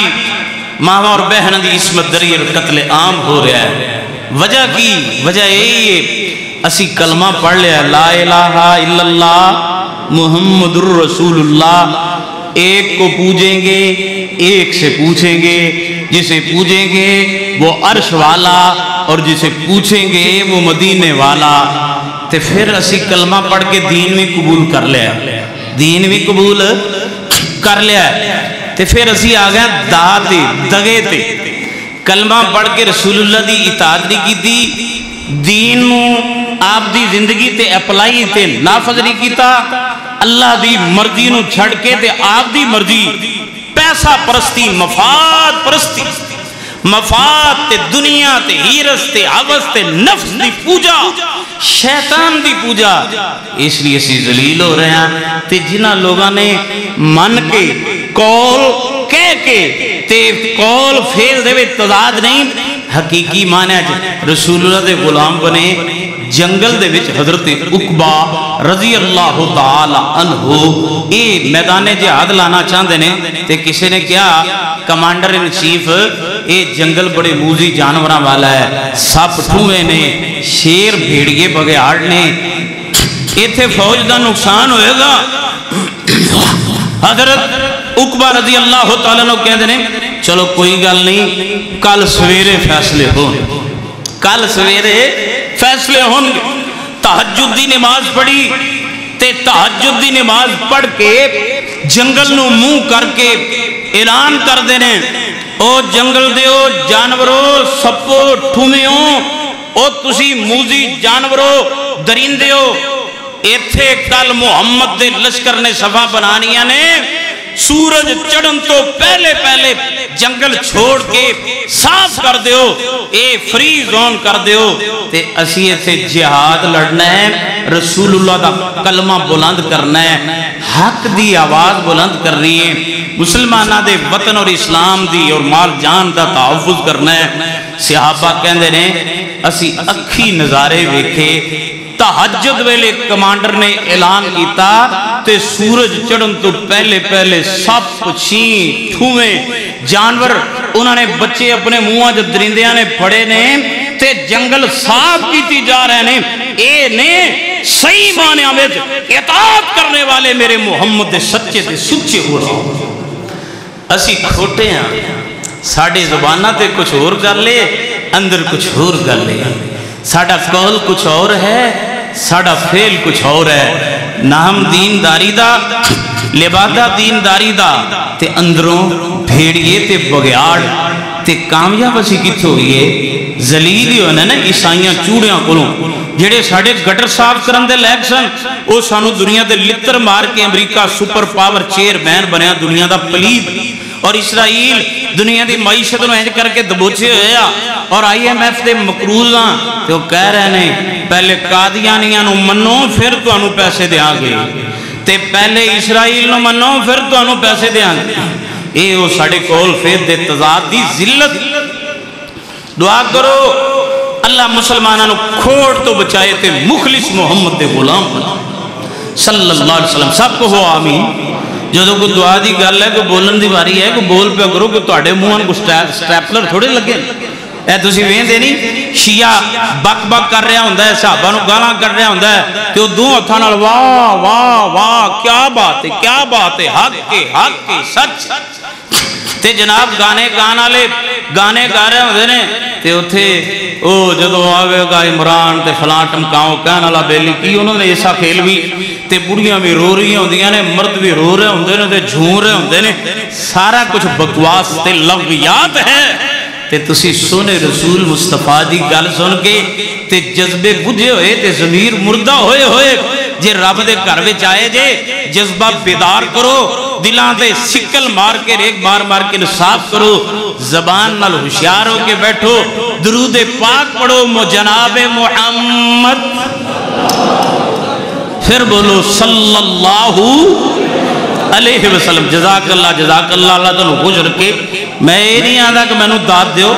ماں اور بہن دی عصمت دری اور قتل عام ہو رہا ہے وجہ کی وجہ یہی اسی کلمہ پڑھ لیا لا الہ الا اللہ محمد الرسول اللہ ایک کو پوجیں گے ایک سے پوچھیں گے جسے پوجیں گے وہ عرش والا اور جسے پوچھیں گے وہ مدینے والا. تے پھر اسی کلمہ پڑھ کے دین بھی قبول کر لیا, دین بھی قبول کر لیا. تے پھر اسی آگئے داد دگے تے کلمہ پڑھ کے رسول اللہ دی اطاعت نہیں کی دی, دین نو آپ دی زندگی تے اپلائی تے نافذ نہیں کیتا, اللہ دی مرضی نو چھڑ کے تے آپ دی مرضی, پیسہ پرستی, مفاد پرستی, مفاد تے دنیا تے ہیرس تے حوث تے نفس دی پوجا, شیطان دی پوجا. اس لیے اسی ذلیل ہو رہے ہیں. تے جنہ لوگاں نے من کے قول کہہ کے تے قول فیل دے تضاد نہیں, حقیقی معنی رسول اللہ دے غلام بنے. جنگل دے وچ حضرت عقبہ رضی اللہ تعالی عنہ اے میدان جہاد لانا چاہتے نے, تے کسی نے کیا کمانڈر ان چیف اے جنگل بڑے موزی جانوراں والا ہے, سپ ٹھوئے نے, شیر بھیڑیے بگیاڑ نے, ایتھے فوج دا نقصان ہوئے گا. حضرت عقبہ رضی اللہ تعالیٰ عنہ کہتے ہیں چلو کوئی گل نہیں, کل سویرے فیصلے ہوں, کل سویرے فیصلے ہوں گے. تہجد دی نماز پڑھی تے تہجد دی نماز پڑھ کے جنگل نو منہ کر کے اعلان کر دینے, او جنگل دیو جانورو سپو ٹھومیو, او تسی موزی جانورو درندیو, ایتھے کل محمد دے لشکر نے صفا بنانیاں نے, سورج چڑھن تو پہلے پہلے جنگل چھوڑ کے صاف کر دیو, اے فری زون کر دیو. تے اسی ایتھے جہاد لڑنا ہے, رسول اللہ دا کلمہ بلند کرنا ہے, حق دی آواز بلند کر رہی ہے, مسلمانہ دے وطن اور اسلام دی اور مال جان دا تحفظ کرنا ہے. صحابہ کہندے نے اسی اکھی نظارے ویکھے, تہجد ویلے کمانڈر نے اعلان کیتا تے سورج چڑھن تو پہلے پہلے سپ چھین ٹھوئیں جانور انہوں نے بچے اپنے منہ جو درندیاں نے پڑے نے تے جنگل صاف کیتی جا رہے نے. اے نے صحیح معنی میں اطاعت کرنے والے میرے محمد دے سچے تے سچے ہو رہے. اسی کھوٹے ہیں, ساڑھے زبانہ تے کچھ اور کر لے, اندر کچھ اور کر لے, ساڑھا قول کچھ اور ہے, ساڑھا فعل کچھ اور ہے. نام دینداری دا, لبادہ دینداری دا, تے اندروں بھیڑیے تے بگیاڑ تے کامیاب اسی کت ہوئی ہے. ذلیل ہی ہونا نا عیسائیاں چوڑیاں کلوں جڑے ساڑھے گٹر صاف کرن دے لیک سن, او سانو دنیا دے لتر مار کے امریکہ سپر پاور چیر بین بنیا دنیا دا پلید, اور اسرائیل دنیا دی معیشت نو ہنج کر کے دبوچے ہویا, اور آئی ایم ایف دے مقروضاں تے وہ کہہ رہے ہیں پہلے قادیانیاں نو منو پھر تو انو پیسے دیا گے, تے پہلے اسرائیل نو منو پھر تو انو پیسے دیا گے. اے وہ ساڑھے کول فید دے تضاد دی ذلت. دعا کرو اللہ مسلمانہ نو کھوڑ تو بچائے تے مخلص محمد دے غلام صلی اللہ علیہ وسلم. سب کو ہو آمین. جو کوئی دعا دی گل ہے, کوئی بولن دی باری ہے, کوئی بول پہ کرو, کہ تواڈے منہاں کو سٹیپلر تھوڑے لگے. اے تسی ویندے نہیں شیعہ بک بک کر رہا ہوندا ہے, صحابہ نو گالاں کر رہا ہوندا ہے, تے او دو ہتھاں نال واہ واہ واہ کیا بات ہے, کیا بات ہے, حق کے سچ. تے جناب گانے گان والے گانے گا رہے ہوندے نے, تے اوتھے او جدو آوے گا عمران تے فلاں ٹمکاؤ کہن والا بیلی کی, انہوں نے ایسا کھیل بھی, تے بڑیاں بھی رو رہی ہوندیاں نے, مرد بھی رو رہے ہوندے نے, تے جھوم رہے ہوندے نے, سارا کچھ بکواس تے لغویات ہے. تے تسی سونے رسول مصطفیٰ دی گل سن کے تے جذبے بجھے ہوئے تے ضمیر مردہ ہوئے ہوئے جے رب دے گھر وچ آئے جے, جذبہ بیدار کرو, دلاں تے سکل مار کے ریک مار کے انصاف کرو, زبان نال ہوشیار ہو کے بیٹھو, درود پاک پڑھو جناب محمد, پھر بولو صلی اللہ علیہ وسلم. جزاک اللہ, اللہ تنو خوش رکھے. میں یہ نہیں آنا کہ میں نو داد دیو,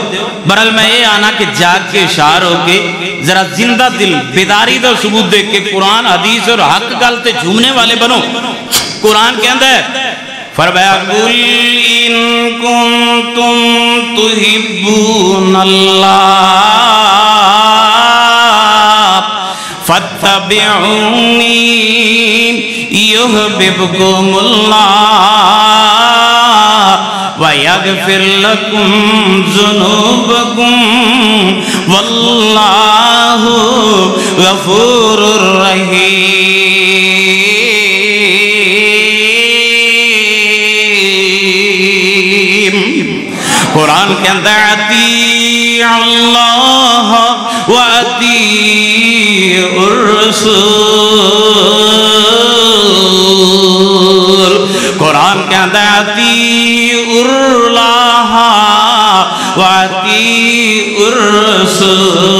برحال میں یہ آنا کہ جاگ کے اشار ہو کے ذرا زندہ دل بیداری دا ثبوت دے کے قرآن حدیث اور حق گلتے جھومنے والے بنو. قرآن کے اندر فرمایا قُلْ إِن كُنتُمْ تُحِبُّونَ اللَّهَ فَاتَّبِعُونِي يُحْبِبْكُمُ اللَّهُ وَيَغْفِرْ لَكُمْ ذُنُوبَكُمْ وَاللَّهُ غَفُورٌ رَحِيمٌ۔ قرآن کے اندر اطیع اللہ و اطیع الرسول، قرآن کے اندر اطیع اللہ و اطیع الرسول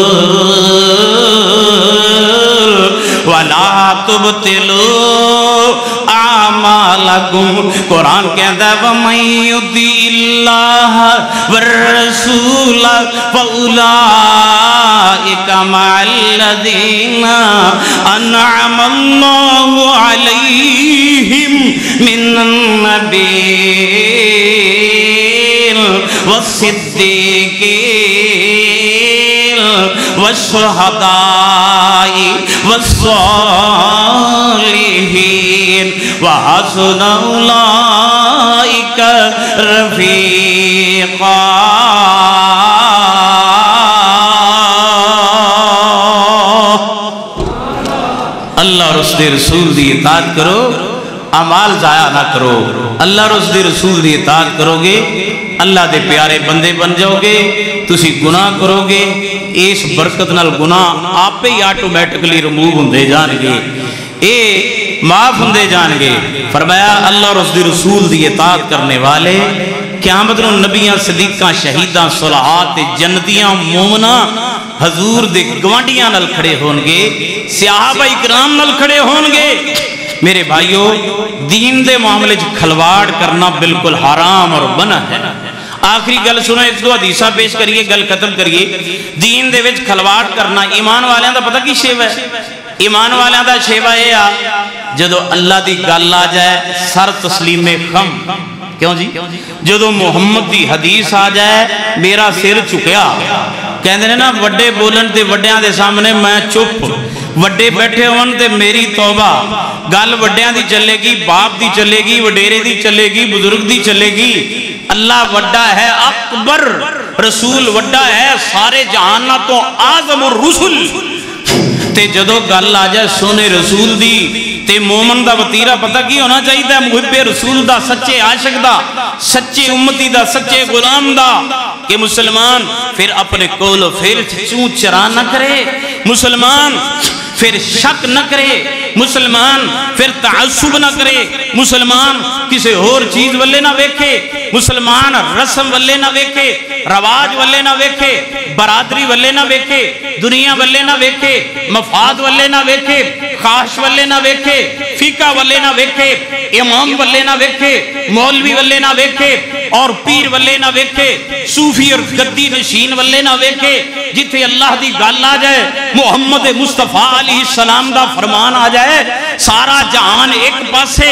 وَلَا تُبْتِلُوا أَعْمَالَكُمْ، قرآن کے اندر وَمَن يُطِعِ اللَّهَ وَالرَّسُولَ فَأُولَئِكَ مَعَ الَّذِينَ أَنْعَمَ اللَّهُ عَلَيْهِمْ مِنَ النَّبِيِّينَ وَالصِّدِّيقِينَ وَالشُّهَدَاءِ وَالصَّالِحِينَ وَحَسُنَ أُولَئِكَ رَفِيقًا۔ اللہ اور اس کے رسول دی اطاعت کرو، اعمال ضائع نہ کرو۔ اللہ اور اس کے رسول دی اطاعت کرو گے، اللہ دے پیارے بندے بن جاؤ گے۔ تسی گناہ کرو گے، اس برکت نال گناہ آپ ہی آٹومیٹکلی رموو ہوندے جان گے، اے معاف ہوندے جان گے۔ فرمایا اللہ اور اس کے رسول دی اطاعت کرنے والے قیامت نو نبیاں، صدیقاں، شہیداں، صالحات، جنتیاں، مومناں حضور دے گوانڈیاں نال کھڑے ہونگے، صحابہ اکرام نال کھڑے ہونگے۔ میرے بھائیو، دین دے معاملے کھلواڑ کرنا بالکل حرام اور منع ہے۔ آخری گل سنو، ایک دو حدیثہ پیش کریے، گل ختم کریے۔ دین دے وچ کھلواڑ کرنا ایمان والیاں دا پتہ کی شیوہ ہے؟ ایمان والیاں دا شیوہ ہے جدو اللہ دی گل آ جائے سر تسلیم خم، کیوں جی؟ جدو محمد دی حدیث آ جائے میرا سر چکیا، کہندے نے نا وڈے بولن تے وڈیاں دے سامنے میں چپ، وڈے بیٹھے ہون تے میری توبہ۔ گل وڈیاں دی چلے گی، باپ دی چلے گی، وڈیرے دی چلے گی، بزرگ دی چلے گی۔ اللہ وڈا ہے اکبر، رسول وڈا ہے سارے جہانہ تو اعظم الرسل۔ تے جدو گل آ جائے سونے رسول دی تے مومن دا وطیرہ پتہ کی ہونا چاہیے ہے؟ محب رسول دا، سچے عاشق دا، سچے امتی دا، سچے غلام دا، کہ مسلمان پھر اپنے کول و پھر چون چرا نہ کرے، مسلمان پھر شک نہ کرے، مسلمان پھر تعصب نہ کرے، مسلمان کسی اور چیز والے نہ ویکھے، مسلمان رسم والے نہ ویکھے، رواج والے نہ ویکھے، برادری والے نہ ویکھے، دنیا والے نہ ویکھے، مفاد والے نہ ویکھے، خواہش والے نہ ویکھے، فقہ والے نہ ویکھے، امام والے نہ ویکھے، مولوی والے نہ ویکھے، اور پیر والے نہ ویکھے، صوفی اور گدی نشین والے نہ ویکھے۔ جتھے اللہ دی گل آ جائے، محمد مصطفیٰ علیہ السلام دا فرمان آ جائے، سارا جہان ایک پاسے،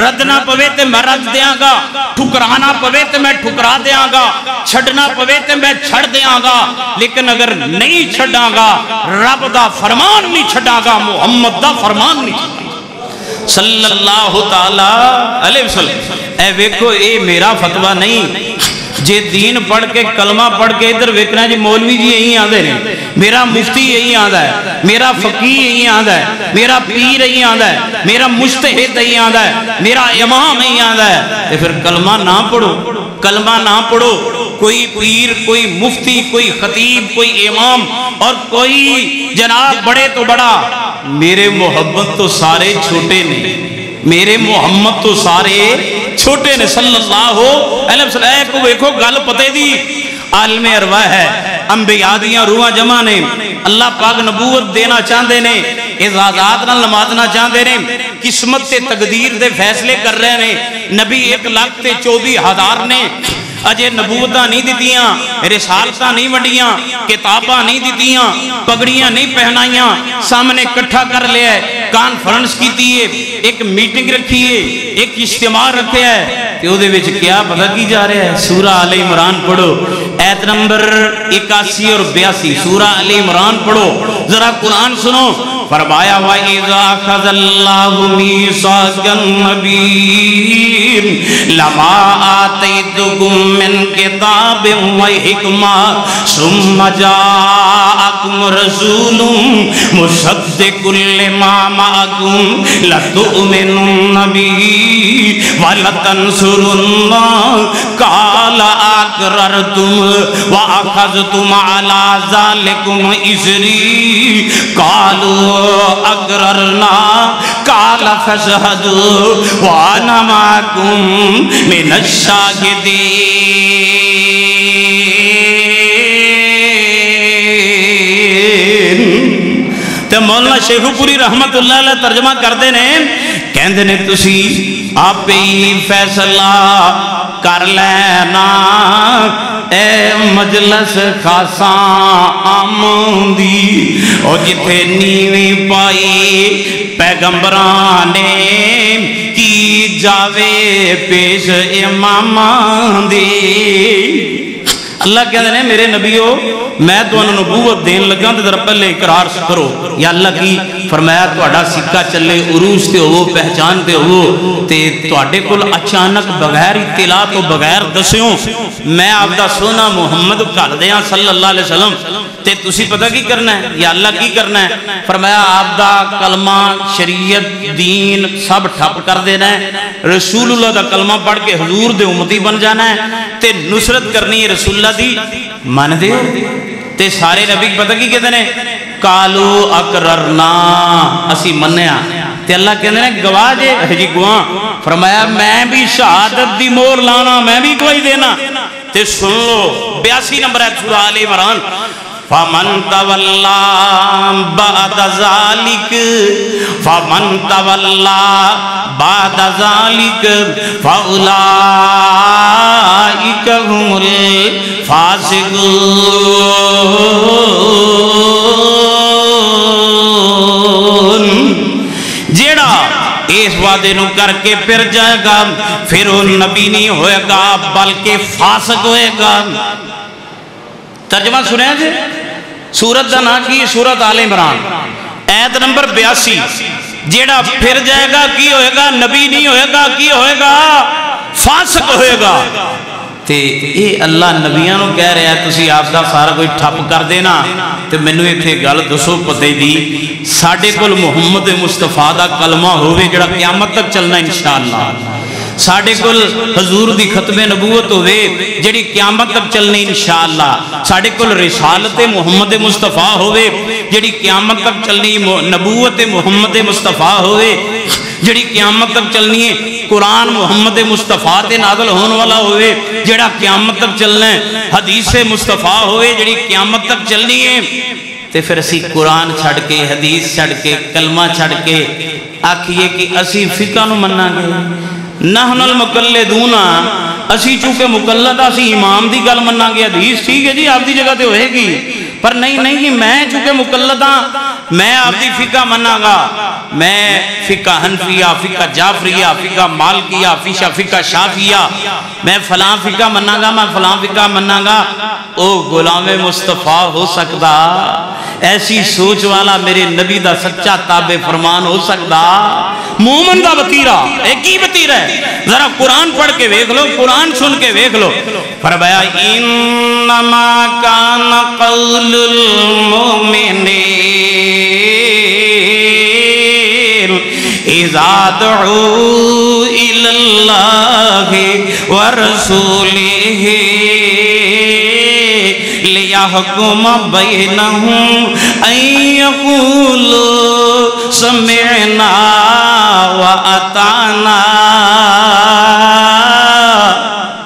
ردنا پوے تے میں رد دیاں گا، ٹھکرانا پوے تے میں ٹھکرا دیاں گا، چھڑنا پوے تے میں چھڑ دیاں گا، لیکن اگر نہیں چھڑاں گا رب دا فرمان نہیں چھڑاں گا، محمد دا فرمان نہیں چھڑاں گا صلی اللہ تعالیٰ علیہ وسلم۔ اے ویکھو، اے میرا فتوہ نہیں، جے دین پڑھ کے کلمہ پڑھ کے ادھر ویکھنا جی مولوی جی یہی آدھے نے، میرا مفتی یہی آدھا ہے، میرا فقیہ یہی آدھا ہے، میرا پیر یہی آدھا ہے، میرا مجتہد یہی آدھا ہے، میرا امام یہی آدھا ہے، تو پھر کلمہ نہ پڑھو، کلمہ نہ پڑھو۔ کوئی پیر، کوئی مفتی، کوئی خطیب، کوئی امام اور کوئی جناب بڑے تو بڑا، میرے محبت تو سارے چھوٹے نے، میرے محمد تو سارے چھوٹے نے صلی اللہ علیہ وسلم۔ اے کو ویکھو گل پتے دی، عالم ارواح ہے، انبیاء دیاں روحاں جمع نے، اللہ پاک نبوت دینا چاہندے نے، اعزازات نال نوازنا چاہندے نے، قسمت تے تقدیر دے فیصلے کر رہے نے۔ نبی 1,24,000 نے اجے نبوتاں نہیں دیتیاں، رسالتاں نہیں وڈیاں، کتاباں نہیں دیتیاں، پگڑیاں نہیں پہنائیاں، سامنے کٹھا کر لیا ہے، کانفرنس کیتی ہے، ایک میٹنگ رکھی ہے، ایک اجتماع رکھے ہے، کہ او دے وچ کیا پتہ کی جا رہا ہے؟ سورہ آل عمران پڑھو، ایت نمبر 81 اور 82، سورہ آل عمران پڑھو، ذرا قرآن سنو۔ فرمایا وَإِذَا أَخَذَ اللَّهُ مِيثَاقَ النَّبِيِّينَ لَمَا آتَيْتُكُم مِّن كِتَابٍ وَحِكْمَةٍ ثُمَّ جَاءَكُمْ رَسُولٌ مُصَدِّقٌ لِّمَا مَعَكُمْ لَتُؤْمِنُنَّ بِهِ وَلَتَنصُرُنَّهُ قَالَ أَقْرَرْتُمْ وَأَخَذْتُمْ عَلَى ذَلِكُمْ إِصْرِي قَالُوا أَقْرَرْنَا قَالَ فَاشْهَدُوا وَأَنَا مَعَكُمْ مِنَ الشَّاهِدِينَ۔ تے مولانا شیخو پوری رحمت اللہ علیہ ترجمہ کردے نے کہندے نے تسی آپ ہی فیصلہ کر لینا اے مجلس خاصاں آمدی اور جتھے نیویں پائی پیغمبران نے کی جاوے پیش امامان دی۔ اللہ کہتے ہیں میرے نبیو میں تو انہوں نبوت دین لگا تو ذرا پہلے اقرار کرو یا اللہ کی فرمایا توڑا سکہ چلے عروج تے ہو پہچان تے ہو تے توڑے کل اچانک بغیر اطلاع تو بغیر دسیوں میں آپ دا سونا محمد کر دیاں صلی اللہ علیہ وسلم تے تسی پتہ کی کرنا ہے یا اللہ کی کرنا ہے فرمایا آپ دا کلمہ شریعت دین سب ٹھپ کر دینا ہے رسول اللہ دا کلمہ پڑھ کے حضور دے امتی بن جانا ہے تے نصرت کرنی ہے رسول اللہ دی مان دے تے سارے نبی پتہ کی کہتے ہیں کالو اقررنا اسی منیا تے اللہ کہتے ہیں گواہ جے جی گواہ فرمایا میں بھی شہادت دی مور لانا میں بھی گواہی دینا تے سن لو 82 نمبر ہے سورہ آل عمران فَمَن تَوَلَّى بَعْدَ ذَلِكَ فَمَن تَوَلَّى بَعْدَ ذَلِكَ فَأُولَئِكَ هُمُ الْفَاسِقُونَ۔ جیڑا اس وعدے نو کر کے پھر جائے گا پھر وہ نبی نہیں ہوئے گا بلکہ فاسق ہوئے گا۔ ترجمہ سنیں جی سورت دا نا کی سورت آل عمران ایت نمبر 82 جیڑا پھر جائے گا کی ہوئے گا نبی نہیں ہوئے گا کی ہوئے گا فاسق ہوئے گا تے اے اللہ نبیاں نو کہہ رہا ہے تسی آپ دا سارا کوئی ٹھپ کر دینا تے مینوں ایتھے گل دسو پتے دی ساڈے کول محمد مصطفیٰ دا کلمہ ہوئے جڑا قیامت تک چلنا انشاءاللہ ساڑھے کل حضور دی ختم نبوت ہوئے جڑی قیامت تک چلنی انشاءاللہ ساڑھے کل رسالت محمد مصطفیٰ ہوئے جڑی قیامت تک چلنی نبوت محمد مصطفیٰ ہوئے جڑی قیامت تک چلنی ہے قرآن محمد مصطفیٰ تے نازل ہون والا ہوئے جڑا قیامت تک چلنا ہے حدیث مصطفیٰ ہوئے جڑی قیامت تک چلنی ہے تے پھر اسی قرآن چھڑ کے حدیث چھڑ کے کلمہ چھڑ کے آکھئے کہ اسی فقہ نو مننا گے نحن المقلدون اسی چونکہ مقلد اسی امام دی گل مننا گے حدیث ٹھیک ہے جی آپ دی جگہ تے ہوئے گی پر نہیں میں چونکہ مقلد ہاں میں آپ دی فقہ مننا گا میں فقہ حنفیہ فقہ جعفریہ فقہ مالکیہ فقہ شافیہ میں فلاں فقہ مننا گا میں فلاں فقہ مننا گا او غلام مصطفیٰ ہو سکتا ایسی سوچ والا میرے نبی دا سچا تابع فرمان ہو سکتا مومن دا وطیرہ ایک ہی وطیرہ ہے ذرا قرآن پڑھ کے ویکھ لو قرآن سن کے ویکھ لو فرمایا انما کان قول المؤمنین اذا دعوا الى اللہ ورسولہ لِيَحْكُمَ بَيْنَهُمْ أَن يَقُولُوا سَمِعْنَا وَأَطَعْنَا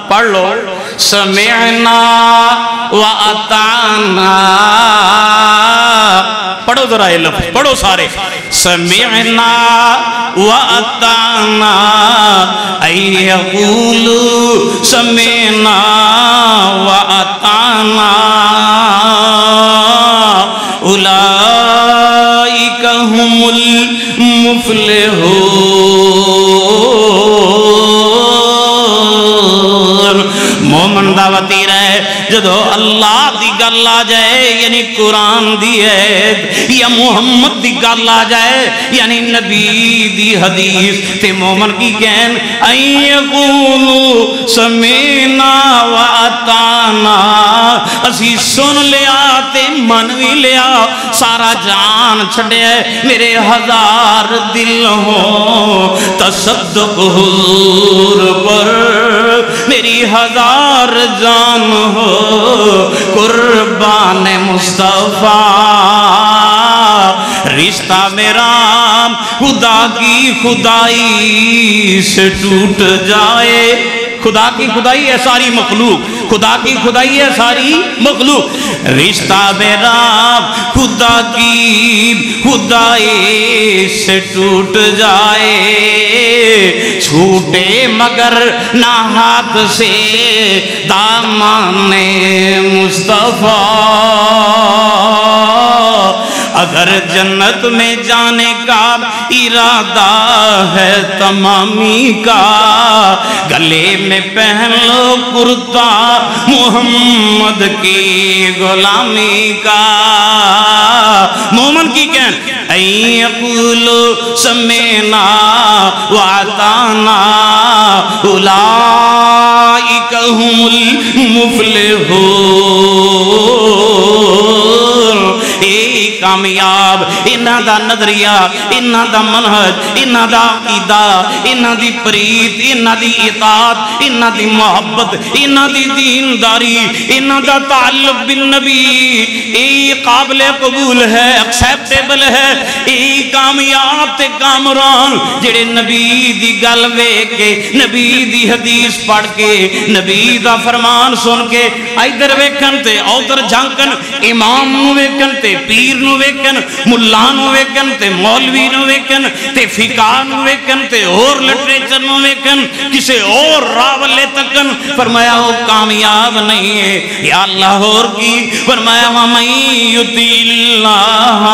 پڑھ لو سَمِعْنَا وَأَطَعْنَا پڑھو ذرا یہ لفظ پڑھو سارے سَمِعْنَا وَأَطَعْنَا أَن يَقُولُوا سَمِعْنَا وَأَطَعْنَا اولئک هم المفلحون مومن دا وطیر ہے جدو اللہ دی گل آ جائے یعنی قرآن دی ایت یا محمد دی گل آ جائے یعنی نبی دی حدیث تے مومن کی کہن این یقولو سمینا و اتانا اسی سن لیا تے من بھی لیا سارا جان چھڑے میرے ہزار دل ہوں تصدق حضور پر میری ہزار جان ہو قربان مصطفیٰ رشتہ میرا خدا کی خدائی سے ٹوٹ جائے خدا کی خدائی ہے ساری مخلوق خدا کی خدائی ہے ساری مخلوق رشتہ میرا خدا کی خدائی سے ٹوٹ جائے چھوٹے مگر نہ ہاتھ سے دامن مصطفیٰ اگر جنت میں جانے کا ارادہ ہے تمامی کا گلے میں پہن لو کرتا محمد کی غلامی کا مومن کی کہن این یقولو سمینا وعطانا اولئک هم المفلحون کامیاب انہاں دا نظریہ انہاں دا منہج انہاں دا عقیدہ انہاں دی پریت انہاں دی اطاعت انہاں دی محبت انہاں دی دینداری انہاں دا تعلق بالنبی اے قابل قبول ہے ایکسیپٹیبل ہے اے کامیاب تے کامران جڑے نبی دی گل ویکھ کے نبی دی حدیث پڑھ کے نبی دا فرمان سن کے ادھر ویکھن تے ادھر جھانکن امام نو ویکھن تے پیر نو ویکن ملہ نو ویکن تے مولوی نو ویکن تے فقہ نو ویکن تے اور لٹریچر نو ویکن کسے اور راولے تکن فرمایا وہ کامیاب نہیں ہے یا اللہ اور کی فرمایا وَمَن يُطِعِ اللَّهَ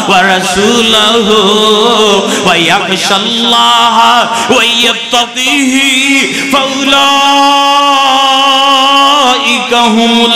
وَرَسُولَهُ وَيَخْشَ اللَّهَ وَيَتَّقِهِ فَأُولَئِكَ هُمُ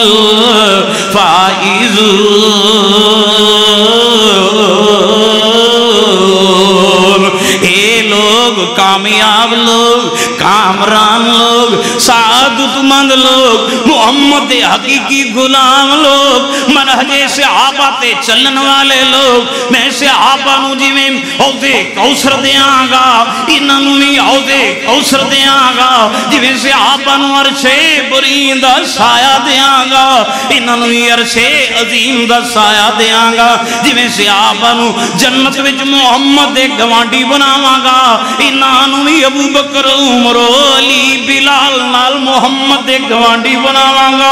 الفائزون اے لوگ کامیاب لوگ کامران لوگ سعادت مند لوگ محمد حقیقی غلام لوگ منہج صحابہ تے چلن والے لوگ میں صحابہ نو جی میں عہدے کوثر دیاں گا انہاں نو بھی عہدے کوثر دیاں گا جی میں صحابہ نو عرشے برین دا سایہ دیاں گا انہاں نو بھی عرشے عظیم دا سایہ دیاں گا جی میں صحابہ نو جنت وچ محمد دے گوانڈی بناواں گا انہاں نو بھی ابو بکر عمر علی بلال نال محمد دے گوانڈی بناواں گا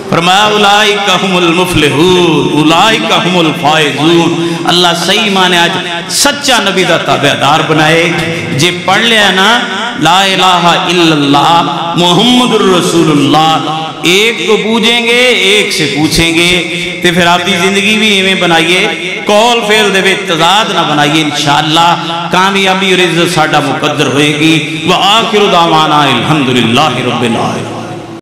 فرمایا اولئک هم المفلحون اولئک هم الفائزون اللہ صحیح مانے آج سچا نبی دا تابعدار بنائے جے پڑھ لیا نا لا الہ الا اللہ محمد الرسول اللہ ایک کو پوچھیں گے ایک سے پوچھیں گے تے پھر آپ دی زندگی بھی ہمیں بنائیے کول فیل دے بے تضاد نہ بنائیے انشاءاللہ کامیابی اور عزت ساڈا مقدر ہوئے گی وآخر دعوانا الحمدللہ رب العالمین